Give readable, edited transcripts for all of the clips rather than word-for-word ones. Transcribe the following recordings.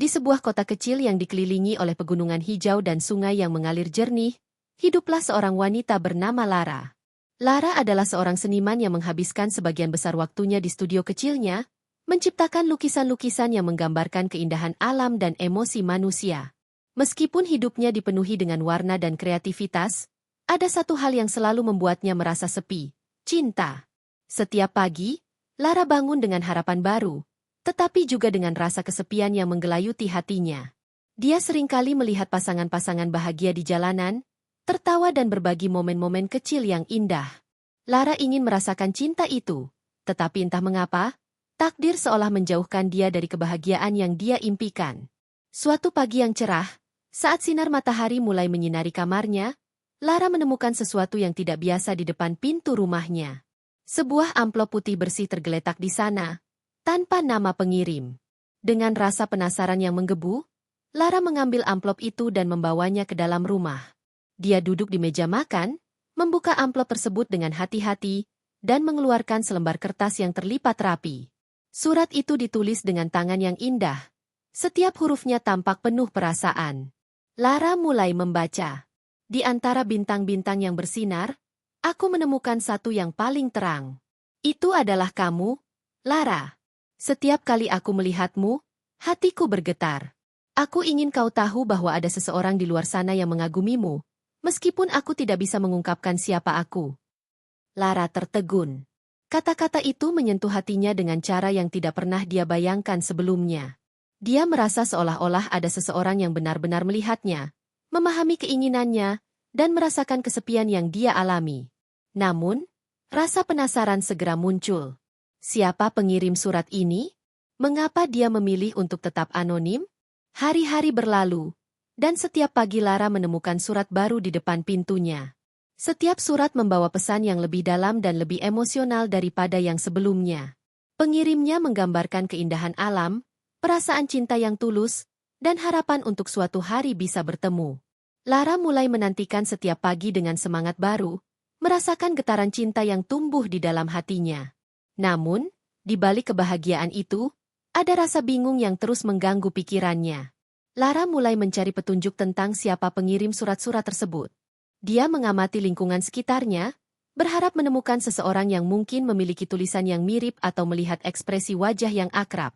Di sebuah kota kecil yang dikelilingi oleh pegunungan hijau dan sungai yang mengalir jernih, hiduplah seorang wanita bernama Lara. Lara adalah seorang seniman yang menghabiskan sebagian besar waktunya di studio kecilnya, menciptakan lukisan-lukisan yang menggambarkan keindahan alam dan emosi manusia. Meskipun hidupnya dipenuhi dengan warna dan kreativitas, ada satu hal yang selalu membuatnya merasa sepi, cinta. Setiap pagi, Lara bangun dengan harapan baru, tetapi juga dengan rasa kesepian yang menggelayuti hatinya. Dia seringkali melihat pasangan-pasangan bahagia di jalanan, tertawa dan berbagi momen-momen kecil yang indah. Lara ingin merasakan cinta itu, tetapi entah mengapa, takdir seolah menjauhkan dia dari kebahagiaan yang dia impikan. Suatu pagi yang cerah, saat sinar matahari mulai menyinari kamarnya, Lara menemukan sesuatu yang tidak biasa di depan pintu rumahnya. Sebuah amplop putih bersih tergeletak di sana, tanpa nama pengirim. Dengan rasa penasaran yang menggebu, Lara mengambil amplop itu dan membawanya ke dalam rumah. Dia duduk di meja makan, membuka amplop tersebut dengan hati-hati, dan mengeluarkan selembar kertas yang terlipat rapi. Surat itu ditulis dengan tangan yang indah. Setiap hurufnya tampak penuh perasaan. Lara mulai membaca. Di antara bintang-bintang yang bersinar, aku menemukan satu yang paling terang. Itu adalah kamu, Lara. Setiap kali aku melihatmu, hatiku bergetar. Aku ingin kau tahu bahwa ada seseorang di luar sana yang mengagumimu, meskipun aku tidak bisa mengungkapkan siapa aku. Lara tertegun. Kata-kata itu menyentuh hatinya dengan cara yang tidak pernah dia bayangkan sebelumnya. Dia merasa seolah-olah ada seseorang yang benar-benar melihatnya, memahami keinginannya, dan merasakan kesepian yang dia alami. Namun, rasa penasaran segera muncul. Siapa pengirim surat ini? Mengapa dia memilih untuk tetap anonim? Hari-hari berlalu, dan setiap pagi Lara menemukan surat baru di depan pintunya. Setiap surat membawa pesan yang lebih dalam dan lebih emosional daripada yang sebelumnya. Pengirimnya menggambarkan keindahan alam, perasaan cinta yang tulus, dan harapan untuk suatu hari bisa bertemu. Lara mulai menantikan setiap pagi dengan semangat baru, merasakan getaran cinta yang tumbuh di dalam hatinya. Namun, di balik kebahagiaan itu, ada rasa bingung yang terus mengganggu pikirannya. Lara mulai mencari petunjuk tentang siapa pengirim surat-surat tersebut. Dia mengamati lingkungan sekitarnya, berharap menemukan seseorang yang mungkin memiliki tulisan yang mirip atau melihat ekspresi wajah yang akrab.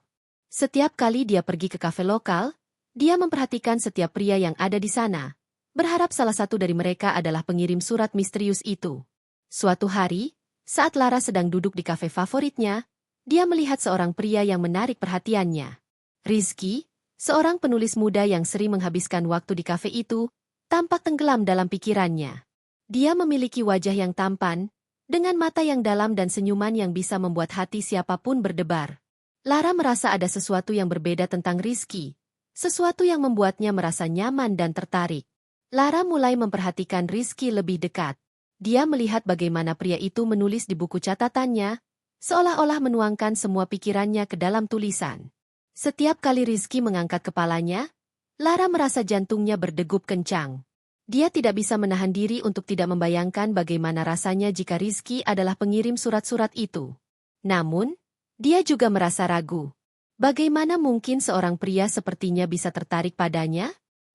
Setiap kali dia pergi ke kafe lokal, dia memperhatikan setiap pria yang ada di sana, berharap salah satu dari mereka adalah pengirim surat misterius itu. Suatu hari, saat Lara sedang duduk di kafe favoritnya, dia melihat seorang pria yang menarik perhatiannya. Rizky, seorang penulis muda yang sering menghabiskan waktu di kafe itu, tampak tenggelam dalam pikirannya. Dia memiliki wajah yang tampan, dengan mata yang dalam dan senyuman yang bisa membuat hati siapapun berdebar. Lara merasa ada sesuatu yang berbeda tentang Rizky, sesuatu yang membuatnya merasa nyaman dan tertarik. Lara mulai memperhatikan Rizky lebih dekat. Dia melihat bagaimana pria itu menulis di buku catatannya, seolah-olah menuangkan semua pikirannya ke dalam tulisan. Setiap kali Rizky mengangkat kepalanya, Lara merasa jantungnya berdegup kencang. Dia tidak bisa menahan diri untuk tidak membayangkan bagaimana rasanya jika Rizky adalah pengirim surat-surat itu. Namun, dia juga merasa ragu. Bagaimana mungkin seorang pria sepertinya bisa tertarik padanya?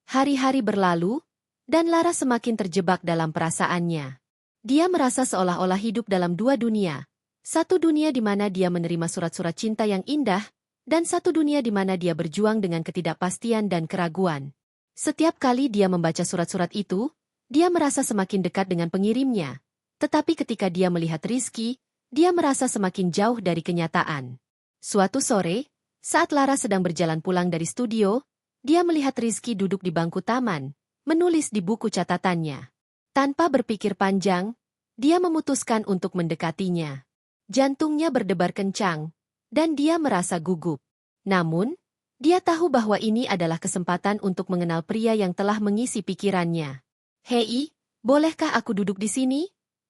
Hari-hari berlalu, dan Lara semakin terjebak dalam perasaannya. Dia merasa seolah-olah hidup dalam dua dunia. Satu dunia di mana dia menerima surat-surat cinta yang indah, dan satu dunia di mana dia berjuang dengan ketidakpastian dan keraguan. Setiap kali dia membaca surat-surat itu, dia merasa semakin dekat dengan pengirimnya. Tetapi ketika dia melihat Rizky, dia merasa semakin jauh dari kenyataan. Suatu sore, saat Lara sedang berjalan pulang dari studio, dia melihat Rizky duduk di bangku taman, menulis di buku catatannya. Tanpa berpikir panjang, dia memutuskan untuk mendekatinya. Jantungnya berdebar kencang, dan dia merasa gugup. Namun, dia tahu bahwa ini adalah kesempatan untuk mengenal pria yang telah mengisi pikirannya. "Hei, bolehkah aku duduk di sini?"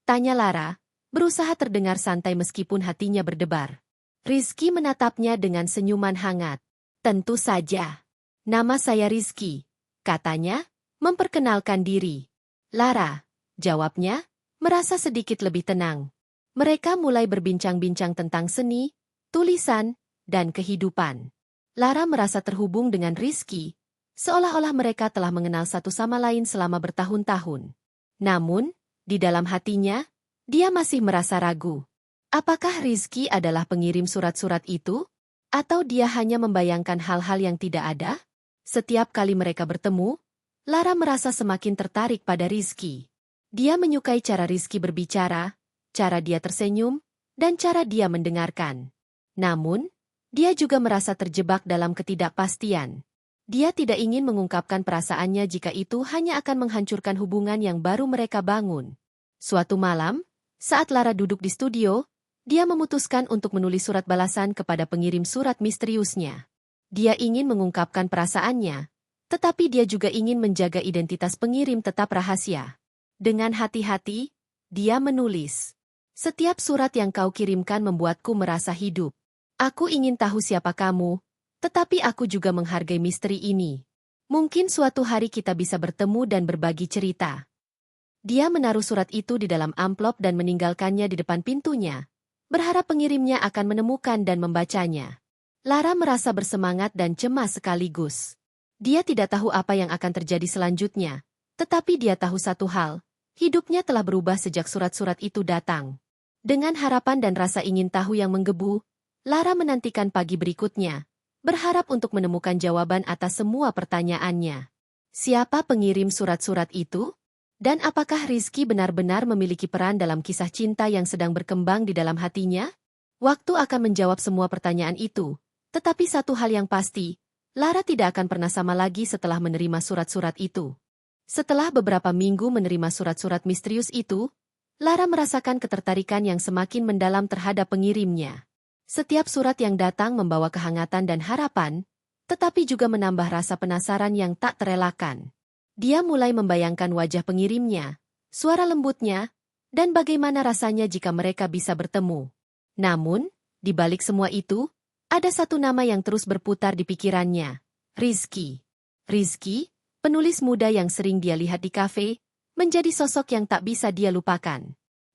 tanya Lara, berusaha terdengar santai meskipun hatinya berdebar. Rizky menatapnya dengan senyuman hangat. "Tentu saja. Nama saya Rizky," katanya, memperkenalkan diri. "Lara," jawabnya, merasa sedikit lebih tenang. Mereka mulai berbincang-bincang tentang seni, tulisan, dan kehidupan. Lara merasa terhubung dengan Rizky, seolah-olah mereka telah mengenal satu sama lain selama bertahun-tahun. Namun, di dalam hatinya, dia masih merasa ragu. Apakah Rizky adalah pengirim surat-surat itu? Atau dia hanya membayangkan hal-hal yang tidak ada? Setiap kali mereka bertemu, Lara merasa semakin tertarik pada Rizky. Dia menyukai cara Rizky berbicara, cara dia tersenyum, dan cara dia mendengarkan. Namun, dia juga merasa terjebak dalam ketidakpastian. Dia tidak ingin mengungkapkan perasaannya jika itu hanya akan menghancurkan hubungan yang baru mereka bangun. Suatu malam, saat Lara duduk di studio, dia memutuskan untuk menulis surat balasan kepada pengirim surat misteriusnya. Dia ingin mengungkapkan perasaannya, tetapi dia juga ingin menjaga identitas pengirim tetap rahasia. Dengan hati-hati, dia menulis, "Setiap surat yang kau kirimkan membuatku merasa hidup. Aku ingin tahu siapa kamu, tetapi aku juga menghargai misteri ini. Mungkin suatu hari kita bisa bertemu dan berbagi cerita." Dia menaruh surat itu di dalam amplop dan meninggalkannya di depan pintunya, berharap pengirimnya akan menemukan dan membacanya. Lara merasa bersemangat dan cemas sekaligus. Dia tidak tahu apa yang akan terjadi selanjutnya, tetapi dia tahu satu hal, hidupnya telah berubah sejak surat-surat itu datang. Dengan harapan dan rasa ingin tahu yang menggebu, Lara menantikan pagi berikutnya, berharap untuk menemukan jawaban atas semua pertanyaannya. Siapa pengirim surat-surat itu? Dan apakah Rizky benar-benar memiliki peran dalam kisah cinta yang sedang berkembang di dalam hatinya? Waktu akan menjawab semua pertanyaan itu, tetapi satu hal yang pasti, Lara tidak akan pernah sama lagi setelah menerima surat-surat itu. Setelah beberapa minggu menerima surat-surat misterius itu, Lara merasakan ketertarikan yang semakin mendalam terhadap pengirimnya. Setiap surat yang datang membawa kehangatan dan harapan, tetapi juga menambah rasa penasaran yang tak terelakkan. Dia mulai membayangkan wajah pengirimnya, suara lembutnya, dan bagaimana rasanya jika mereka bisa bertemu. Namun, di balik semua itu, ada satu nama yang terus berputar di pikirannya, Rizky. Rizky, penulis muda yang sering dia lihat di kafe, menjadi sosok yang tak bisa dia lupakan.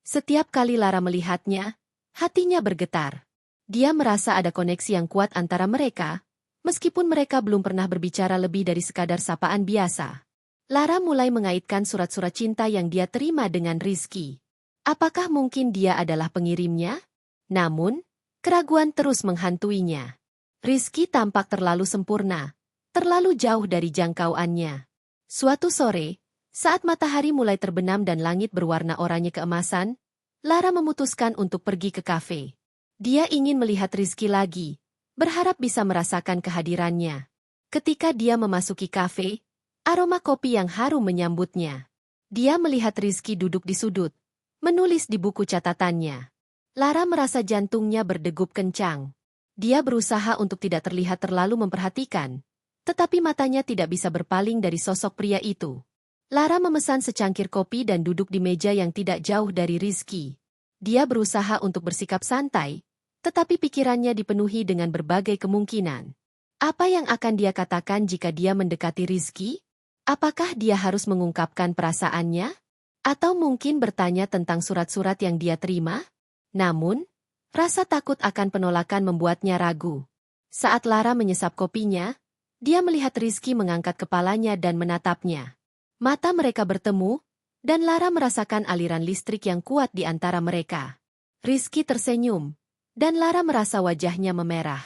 Setiap kali Lara melihatnya, hatinya bergetar. Dia merasa ada koneksi yang kuat antara mereka, meskipun mereka belum pernah berbicara lebih dari sekadar sapaan biasa. Lara mulai mengaitkan surat-surat cinta yang dia terima dengan Rizky. Apakah mungkin dia adalah pengirimnya? Namun, keraguan terus menghantuinya. Rizky tampak terlalu sempurna, terlalu jauh dari jangkauannya. Suatu sore, saat matahari mulai terbenam dan langit berwarna oranye keemasan, Lara memutuskan untuk pergi ke kafe. Dia ingin melihat Rizky lagi, berharap bisa merasakan kehadirannya. Ketika dia memasuki kafe, aroma kopi yang harum menyambutnya. Dia melihat Rizky duduk di sudut, menulis di buku catatannya. Lara merasa jantungnya berdegup kencang. Dia berusaha untuk tidak terlihat terlalu memperhatikan, tetapi matanya tidak bisa berpaling dari sosok pria itu. Lara memesan secangkir kopi dan duduk di meja yang tidak jauh dari Rizky. Dia berusaha untuk bersikap santai, tetapi pikirannya dipenuhi dengan berbagai kemungkinan. Apa yang akan dia katakan jika dia mendekati Rizky? Apakah dia harus mengungkapkan perasaannya? Atau mungkin bertanya tentang surat-surat yang dia terima? Namun, rasa takut akan penolakan membuatnya ragu. Saat Lara menyesap kopinya, dia melihat Rizky mengangkat kepalanya dan menatapnya. Mata mereka bertemu, dan Lara merasakan aliran listrik yang kuat di antara mereka. Rizky tersenyum, dan Lara merasa wajahnya memerah.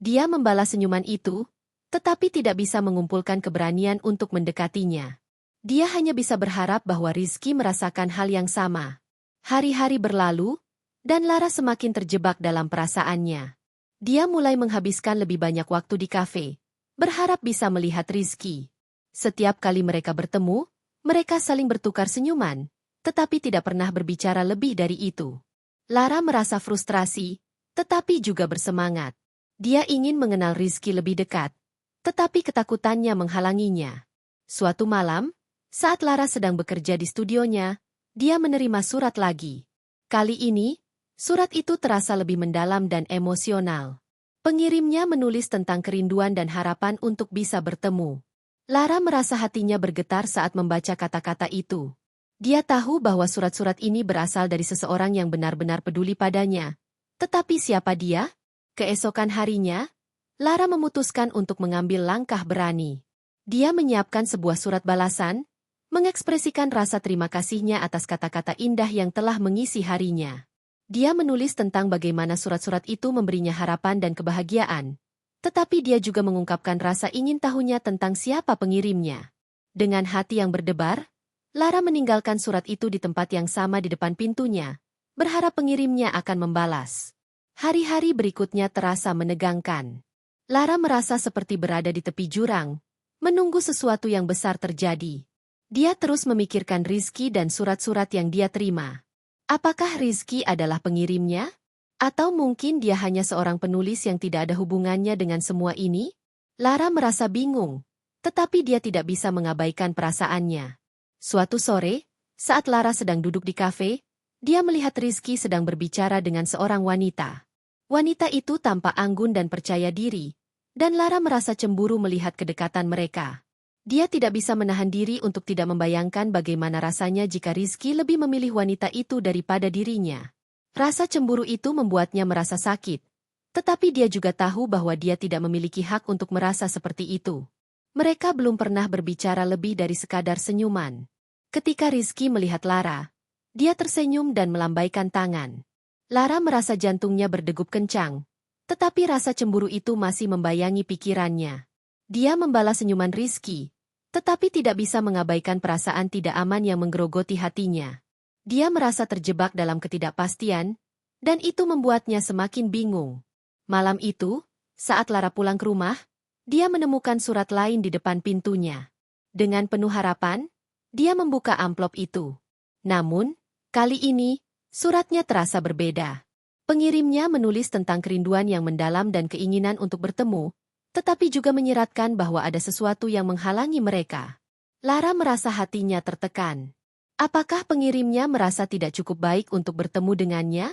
Dia membalas senyuman itu, tetapi tidak bisa mengumpulkan keberanian untuk mendekatinya. Dia hanya bisa berharap bahwa Rizky merasakan hal yang sama. Hari-hari berlalu, dan Lara semakin terjebak dalam perasaannya. Dia mulai menghabiskan lebih banyak waktu di kafe, berharap bisa melihat Rizky. Setiap kali mereka bertemu, mereka saling bertukar senyuman, tetapi tidak pernah berbicara lebih dari itu. Lara merasa frustrasi, tetapi juga bersemangat. Dia ingin mengenal Rizky lebih dekat, tetapi ketakutannya menghalanginya. Suatu malam, saat Lara sedang bekerja di studionya, dia menerima surat lagi. Kali ini, surat itu terasa lebih mendalam dan emosional. Pengirimnya menulis tentang kerinduan dan harapan untuk bisa bertemu. Lara merasa hatinya bergetar saat membaca kata-kata itu. Dia tahu bahwa surat-surat ini berasal dari seseorang yang benar-benar peduli padanya. Tetapi siapa dia? Keesokan harinya, Lara memutuskan untuk mengambil langkah berani. Dia menyiapkan sebuah surat balasan, mengekspresikan rasa terima kasihnya atas kata-kata indah yang telah mengisi harinya. Dia menulis tentang bagaimana surat-surat itu memberinya harapan dan kebahagiaan, tetapi dia juga mengungkapkan rasa ingin tahunya tentang siapa pengirimnya. Dengan hati yang berdebar, Lara meninggalkan surat itu di tempat yang sama di depan pintunya, berharap pengirimnya akan membalas. Hari-hari berikutnya terasa menegangkan. Lara merasa seperti berada di tepi jurang, menunggu sesuatu yang besar terjadi. Dia terus memikirkan Rizky dan surat-surat yang dia terima. Apakah Rizky adalah pengirimnya? Atau mungkin dia hanya seorang penulis yang tidak ada hubungannya dengan semua ini? Lara merasa bingung, tetapi dia tidak bisa mengabaikan perasaannya. Suatu sore, saat Lara sedang duduk di kafe, dia melihat Rizky sedang berbicara dengan seorang wanita. Wanita itu tampak anggun dan percaya diri, dan Lara merasa cemburu melihat kedekatan mereka. Dia tidak bisa menahan diri untuk tidak membayangkan bagaimana rasanya jika Rizky lebih memilih wanita itu daripada dirinya. Rasa cemburu itu membuatnya merasa sakit, tetapi dia juga tahu bahwa dia tidak memiliki hak untuk merasa seperti itu. Mereka belum pernah berbicara lebih dari sekadar senyuman. Ketika Rizky melihat Lara, dia tersenyum dan melambaikan tangan. Lara merasa jantungnya berdegup kencang, tetapi rasa cemburu itu masih membayangi pikirannya. Dia membalas senyuman Rizky, tetapi tidak bisa mengabaikan perasaan tidak aman yang menggerogoti hatinya. Dia merasa terjebak dalam ketidakpastian, dan itu membuatnya semakin bingung. Malam itu, saat Lara pulang ke rumah, dia menemukan surat lain di depan pintunya. Dengan penuh harapan, dia membuka amplop itu. Namun, kali ini, suratnya terasa berbeda. Pengirimnya menulis tentang kerinduan yang mendalam dan keinginan untuk bertemu, tetapi juga menyeratkan bahwa ada sesuatu yang menghalangi mereka. Lara merasa hatinya tertekan. Apakah pengirimnya merasa tidak cukup baik untuk bertemu dengannya?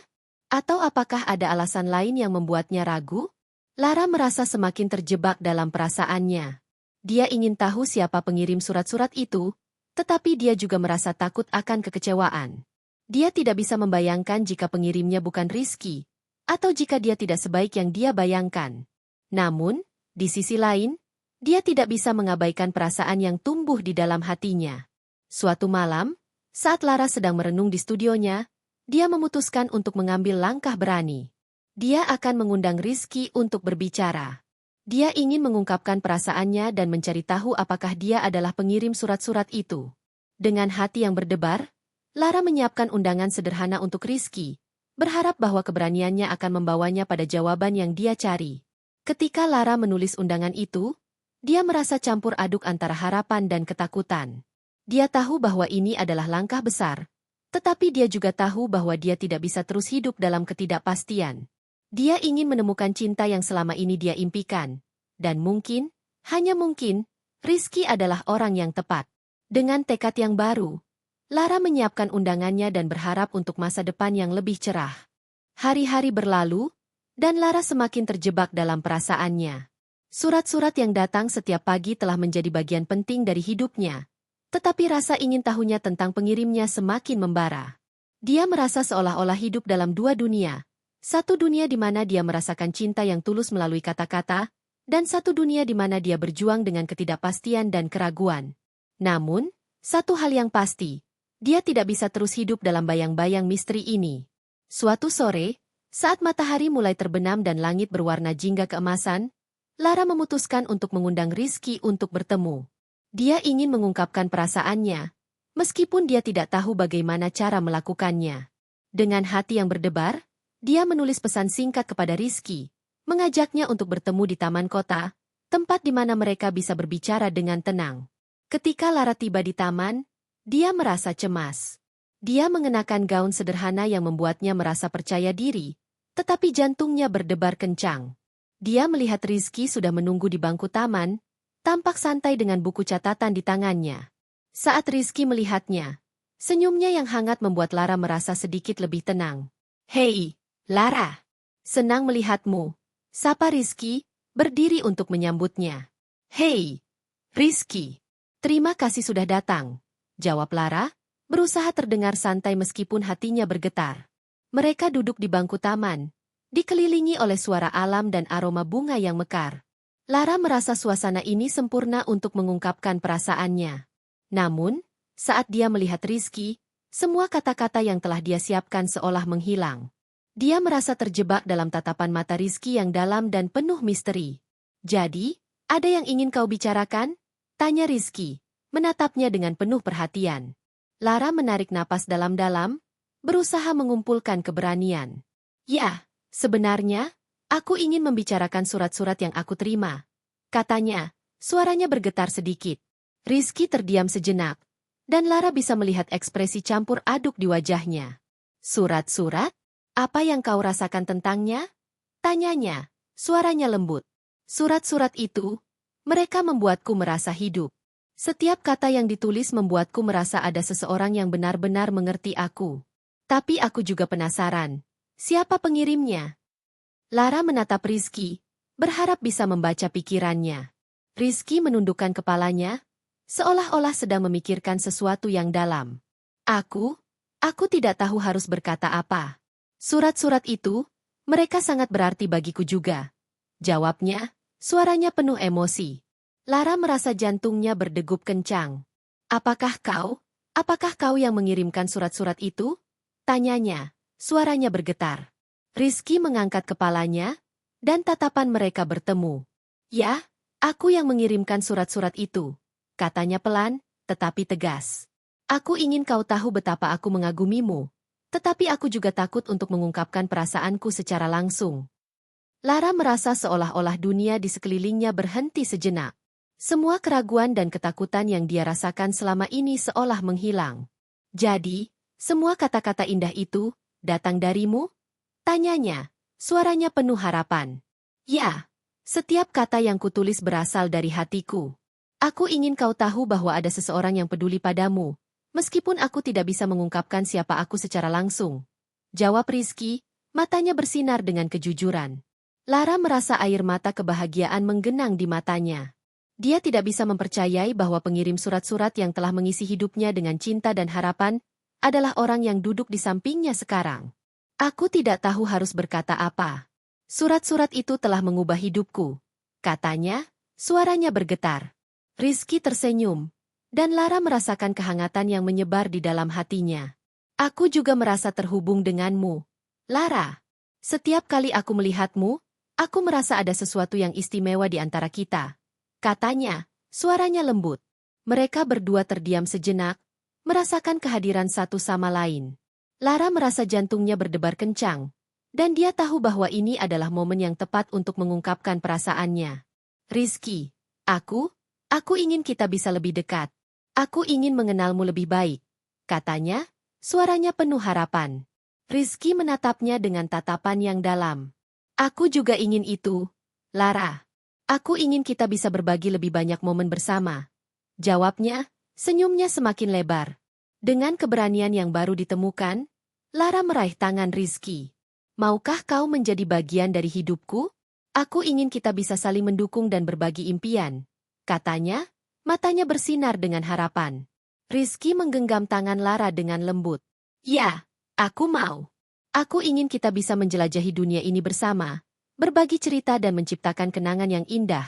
Atau apakah ada alasan lain yang membuatnya ragu? Lara merasa semakin terjebak dalam perasaannya. Dia ingin tahu siapa pengirim surat-surat itu, tetapi dia juga merasa takut akan kekecewaan. Dia tidak bisa membayangkan jika pengirimnya bukan Rizky, atau jika dia tidak sebaik yang dia bayangkan. Namun, di sisi lain, dia tidak bisa mengabaikan perasaan yang tumbuh di dalam hatinya. Suatu malam, saat Lara sedang merenung di studionya, dia memutuskan untuk mengambil langkah berani. Dia akan mengundang Rizky untuk berbicara. Dia ingin mengungkapkan perasaannya dan mencari tahu apakah dia adalah pengirim surat-surat itu. Dengan hati yang berdebar, Lara menyiapkan undangan sederhana untuk Rizky, berharap bahwa keberaniannya akan membawanya pada jawaban yang dia cari. Ketika Lara menulis undangan itu, dia merasa campur aduk antara harapan dan ketakutan. Dia tahu bahwa ini adalah langkah besar, tetapi dia juga tahu bahwa dia tidak bisa terus hidup dalam ketidakpastian. Dia ingin menemukan cinta yang selama ini dia impikan, dan mungkin, hanya mungkin, Rizky adalah orang yang tepat. Dengan tekad yang baru, Lara menyiapkan undangannya dan berharap untuk masa depan yang lebih cerah. Hari-hari berlalu, dan Lara semakin terjebak dalam perasaannya. Surat-surat yang datang setiap pagi telah menjadi bagian penting dari hidupnya, tetapi rasa ingin tahunya tentang pengirimnya semakin membara. Dia merasa seolah-olah hidup dalam dua dunia. Satu dunia di mana dia merasakan cinta yang tulus melalui kata-kata, dan satu dunia di mana dia berjuang dengan ketidakpastian dan keraguan. Namun, satu hal yang pasti, dia tidak bisa terus hidup dalam bayang-bayang misteri ini. Suatu sore, saat matahari mulai terbenam dan langit berwarna jingga keemasan, Lara memutuskan untuk mengundang Rizky untuk bertemu. Dia ingin mengungkapkan perasaannya, meskipun dia tidak tahu bagaimana cara melakukannya. Dengan hati yang berdebar, dia menulis pesan singkat kepada Rizky, mengajaknya untuk bertemu di taman kota, tempat di mana mereka bisa berbicara dengan tenang. Ketika Lara tiba di taman, dia merasa cemas. Dia mengenakan gaun sederhana yang membuatnya merasa percaya diri, tetapi jantungnya berdebar kencang. Dia melihat Rizky sudah menunggu di bangku taman, tampak santai dengan buku catatan di tangannya. Saat Rizky melihatnya, senyumnya yang hangat membuat Lara merasa sedikit lebih tenang. "Hei, Lara! Senang melihatmu," sapa Rizky, berdiri untuk menyambutnya. "Hei, Rizky! Terima kasih sudah datang," jawab Lara, berusaha terdengar santai meskipun hatinya bergetar. Mereka duduk di bangku taman, dikelilingi oleh suara alam dan aroma bunga yang mekar. Lara merasa suasana ini sempurna untuk mengungkapkan perasaannya. Namun, saat dia melihat Rizky, semua kata-kata yang telah dia siapkan seolah menghilang. Dia merasa terjebak dalam tatapan mata Rizky yang dalam dan penuh misteri. "Jadi, ada yang ingin kau bicarakan?" tanya Rizky, menatapnya dengan penuh perhatian. Lara menarik napas dalam-dalam, berusaha mengumpulkan keberanian. "Ya, sebenarnya, aku ingin membicarakan surat-surat yang aku terima," katanya, suaranya bergetar sedikit. Rizky terdiam sejenak, dan Lara bisa melihat ekspresi campur aduk di wajahnya. "Surat-surat? Apa yang kau rasakan tentangnya?" tanyanya, suaranya lembut. "Surat-surat itu, mereka membuatku merasa hidup. Setiap kata yang ditulis membuatku merasa ada seseorang yang benar-benar mengerti aku. Tapi aku juga penasaran, siapa pengirimnya?" Lara menatap Rizky, berharap bisa membaca pikirannya. Rizky menundukkan kepalanya, seolah-olah sedang memikirkan sesuatu yang dalam. Aku tidak tahu harus berkata apa. Surat-surat itu, mereka sangat berarti bagiku juga," jawabnya, suaranya penuh emosi. Lara merasa jantungnya berdegup kencang. Apakah kau yang mengirimkan surat-surat itu?" tanyanya, suaranya bergetar. Rizky mengangkat kepalanya, dan tatapan mereka bertemu. "Ya, aku yang mengirimkan surat-surat itu," katanya pelan, tetapi tegas. "Aku ingin kau tahu betapa aku mengagumimu, tetapi aku juga takut untuk mengungkapkan perasaanku secara langsung." Lara merasa seolah-olah dunia di sekelilingnya berhenti sejenak. Semua keraguan dan ketakutan yang dia rasakan selama ini seolah menghilang. "Jadi, semua kata-kata indah itu datang darimu?" tanyanya, suaranya penuh harapan. "Ya, setiap kata yang kutulis berasal dari hatiku. Aku ingin kau tahu bahwa ada seseorang yang peduli padamu, meskipun aku tidak bisa mengungkapkan siapa aku secara langsung," jawab Rizky, matanya bersinar dengan kejujuran. Lara merasa air mata kebahagiaan menggenang di matanya. Dia tidak bisa mempercayai bahwa pengirim surat-surat yang telah mengisi hidupnya dengan cinta dan harapan adalah orang yang duduk di sampingnya sekarang. "Aku tidak tahu harus berkata apa. Surat-surat itu telah mengubah hidupku," katanya, suaranya bergetar. Rizky tersenyum, dan Lara merasakan kehangatan yang menyebar di dalam hatinya. "Aku juga merasa terhubung denganmu, Lara. Setiap kali aku melihatmu, aku merasa ada sesuatu yang istimewa di antara kita," katanya, suaranya lembut. Mereka berdua terdiam sejenak, merasakan kehadiran satu sama lain. Lara merasa jantungnya berdebar kencang, dan dia tahu bahwa ini adalah momen yang tepat untuk mengungkapkan perasaannya. "Rizky, aku ingin kita bisa lebih dekat. Aku ingin mengenalmu lebih baik," katanya, suaranya penuh harapan. Rizky menatapnya dengan tatapan yang dalam. "Aku juga ingin itu, Lara. Aku ingin kita bisa berbagi lebih banyak momen bersama," jawabnya, senyumnya semakin lebar. Dengan keberanian yang baru ditemukan, Lara meraih tangan Rizky. "Maukah kau menjadi bagian dari hidupku? Aku ingin kita bisa saling mendukung dan berbagi impian," katanya, matanya bersinar dengan harapan. Rizky menggenggam tangan Lara dengan lembut. "Ya, aku mau. Aku ingin kita bisa menjelajahi dunia ini bersama, berbagi cerita dan menciptakan kenangan yang indah,"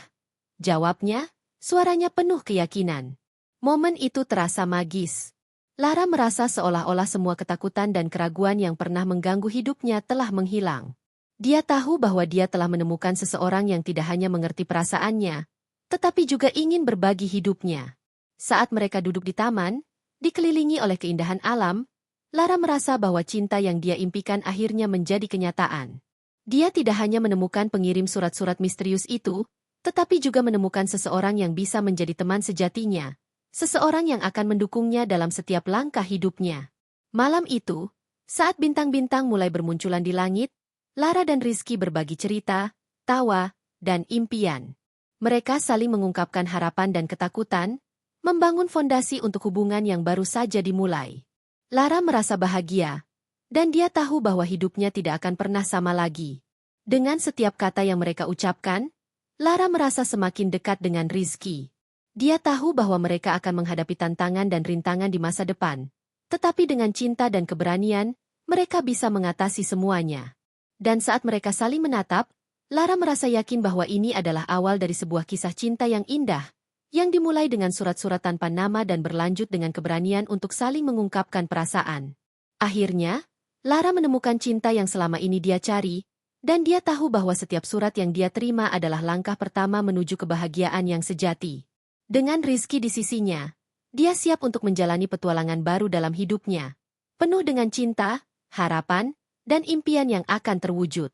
jawabnya, suaranya penuh keyakinan. Momen itu terasa magis. Lara merasa seolah-olah semua ketakutan dan keraguan yang pernah mengganggu hidupnya telah menghilang. Dia tahu bahwa dia telah menemukan seseorang yang tidak hanya mengerti perasaannya, tetapi juga ingin berbagi hidupnya. Saat mereka duduk di taman, dikelilingi oleh keindahan alam, Lara merasa bahwa cinta yang dia impikan akhirnya menjadi kenyataan. Dia tidak hanya menemukan pengirim surat-surat misterius itu, tetapi juga menemukan seseorang yang bisa menjadi teman sejatinya, seseorang yang akan mendukungnya dalam setiap langkah hidupnya. Malam itu, saat bintang-bintang mulai bermunculan di langit, Lara dan Rizky berbagi cerita, tawa, dan impian. Mereka saling mengungkapkan harapan dan ketakutan, membangun fondasi untuk hubungan yang baru saja dimulai. Lara merasa bahagia, dan dia tahu bahwa hidupnya tidak akan pernah sama lagi. Dengan setiap kata yang mereka ucapkan, Lara merasa semakin dekat dengan Rizky. Dia tahu bahwa mereka akan menghadapi tantangan dan rintangan di masa depan, tetapi dengan cinta dan keberanian, mereka bisa mengatasi semuanya. Dan saat mereka saling menatap, Lara merasa yakin bahwa ini adalah awal dari sebuah kisah cinta yang indah, yang dimulai dengan surat-surat tanpa nama dan berlanjut dengan keberanian untuk saling mengungkapkan perasaan. Akhirnya, Lara menemukan cinta yang selama ini dia cari, dan dia tahu bahwa setiap surat yang dia terima adalah langkah pertama menuju kebahagiaan yang sejati. Dengan Rizky di sisinya, dia siap untuk menjalani petualangan baru dalam hidupnya, penuh dengan cinta, harapan, dan impian yang akan terwujud.